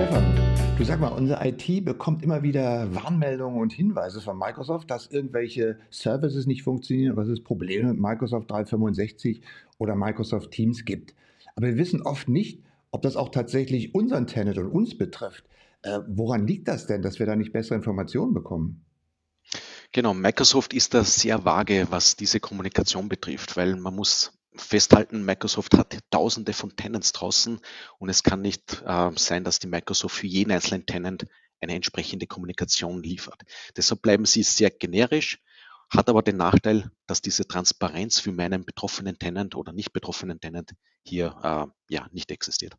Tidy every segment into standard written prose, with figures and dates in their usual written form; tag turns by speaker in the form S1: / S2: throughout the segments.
S1: Stefan, du sag mal, unsere IT bekommt immer wieder Warnmeldungen und Hinweise von Microsoft, dass irgendwelche Services nicht funktionieren oder dass es Probleme mit Microsoft 365 oder Microsoft Teams gibt. Aber wir wissen oft nicht, ob das auch tatsächlich unseren Tenant und uns betrifft. Woran liegt das denn, dass wir da nicht bessere Informationen bekommen?
S2: Genau, Microsoft ist da sehr vage, was diese Kommunikation betrifft, weil man muss festhalten, Microsoft hat Tausende von Tenants draußen und es kann nicht sein, dass die Microsoft für jeden einzelnen Tenant eine entsprechende Kommunikation liefert. Deshalb bleiben sie sehr generisch, hat aber den Nachteil, dass diese Transparenz für meinen betroffenen Tenant oder nicht betroffenen Tenant hier ja nicht existiert.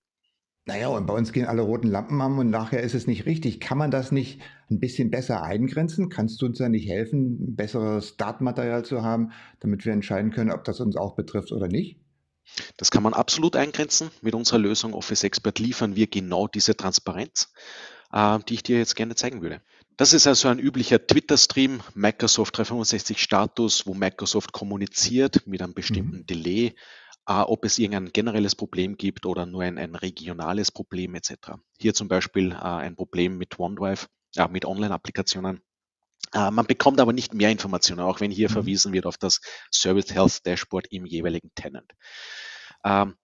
S1: Naja, und bei uns gehen alle roten Lampen an und nachher ist es nicht richtig. Kann man das nicht ein bisschen besser eingrenzen? Kannst du uns da nicht helfen, ein besseres Datenmaterial zu haben, damit wir entscheiden können, ob das uns auch betrifft oder nicht?
S2: Das kann man absolut eingrenzen. Mit unserer Lösung Office Expert liefern wir genau diese Transparenz, die ich dir jetzt gerne zeigen würde. Das ist also ein üblicher Twitter-Stream, Microsoft 365 Status, wo Microsoft kommuniziert mit einem bestimmten
S1: Mhm.
S2: Delay, ob es irgendein generelles Problem gibt oder nur ein regionales Problem etc. Hier zum Beispiel ein Problem mit OneDrive, mit Online-Applikationen. Man bekommt aber nicht mehr Informationen, auch wenn hier
S1: Mhm.
S2: verwiesen wird auf das Service Health Dashboard im jeweiligen Tenant. Ähm,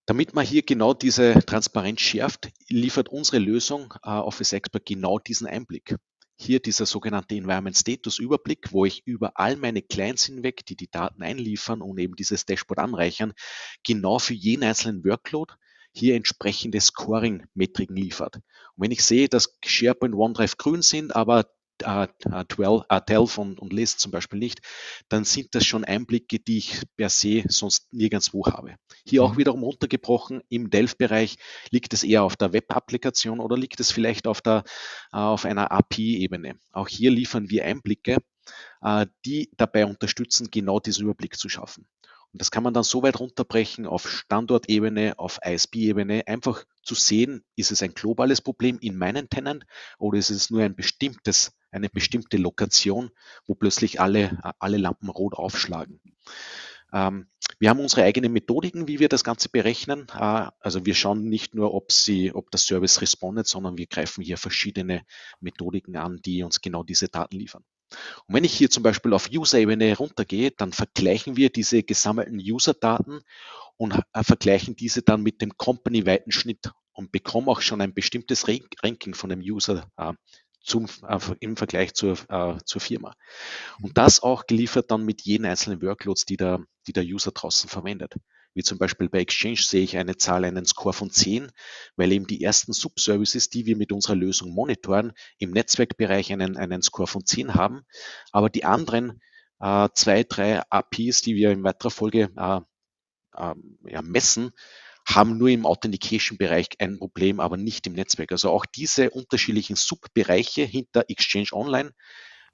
S2: Damit man hier genau diese Transparenz schärft, liefert unsere Lösung Office Expert genau diesen Einblick. Hier dieser sogenannte Environment Status Überblick, wo ich über all meine Clients hinweg, die die Daten einliefern und eben dieses Dashboard anreichern, genau für jeden einzelnen Workload hier entsprechende Scoring-Metriken liefert. Und wenn ich sehe, dass SharePoint, OneDrive grün sind, aber 12 und List zum Beispiel nicht, dann sind das schon Einblicke, die ich per se sonst nirgendwo habe. Hier auch
S1: Mhm.
S2: wiederum runtergebrochen, im Delph-Bereich liegt es eher auf der Web-Applikation oder liegt es vielleicht auf einer API-Ebene. Auch hier liefern wir Einblicke, die dabei unterstützen, genau diesen Überblick zu schaffen. Und das kann man dann so weit runterbrechen auf Standortebene, auf ISP-Ebene, einfach zu sehen, ist es ein globales Problem in meinen Tenant oder ist es nur eine bestimmte Lokation, wo plötzlich alle Lampen rot aufschlagen. Ähm, Wir haben unsere eigenen Methodiken, wie wir das Ganze berechnen. Also wir schauen nicht nur, ob das Service respondet, sondern wir greifen hier verschiedene Methodiken an, die uns genau diese Daten liefern. Und wenn ich hier zum Beispiel auf User-Ebene runtergehe, dann vergleichen wir diese gesammelten User-Daten und vergleichen diese dann mit dem company-weiten Schnitt und bekommen auch schon ein bestimmtes Ranking von dem User im Vergleich zur Firma. Und das auch geliefert dann mit jeden einzelnen Workloads, die der User draußen verwendet. Wie zum Beispiel bei Exchange sehe ich eine Zahl, einen Score von 10, weil eben die ersten Subservices, die wir mit unserer Lösung monitoren, im Netzwerkbereich einen Score von 10 haben. Aber die anderen 2, 3 APIs, die wir in weiterer Folge ja, messen, haben nur im Authentication-Bereich ein Problem, aber nicht im Netzwerk. Also auch diese unterschiedlichen Subbereiche hinter Exchange Online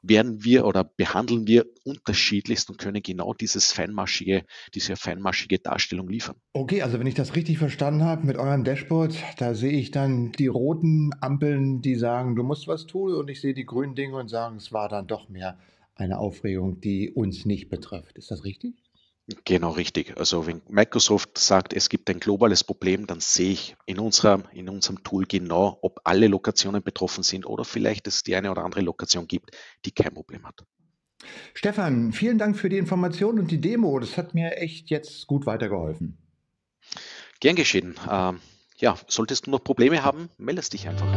S2: werden wir oder behandeln wir unterschiedlichst und können genau diese feinmaschige Darstellung liefern.
S1: Okay, also wenn ich das richtig verstanden habe mit eurem Dashboard, da sehe ich dann die roten Ampeln, die sagen, du musst was tun, und ich sehe die grünen Dinge und sagen, es war dann doch mehr eine Aufregung, die uns nicht betrifft. Ist das richtig?
S2: Genau richtig. Also wenn Microsoft sagt, es gibt ein globales Problem, dann sehe ich in unserem Tool genau, ob alle Lokationen betroffen sind oder vielleicht es die eine oder andere Lokation gibt, die kein Problem hat.
S1: Stefan, vielen Dank für die Information und die Demo. Das hat mir echt jetzt gut weitergeholfen.
S2: Gern geschehen. Ja, solltest du noch Probleme haben, meldest dich einfach.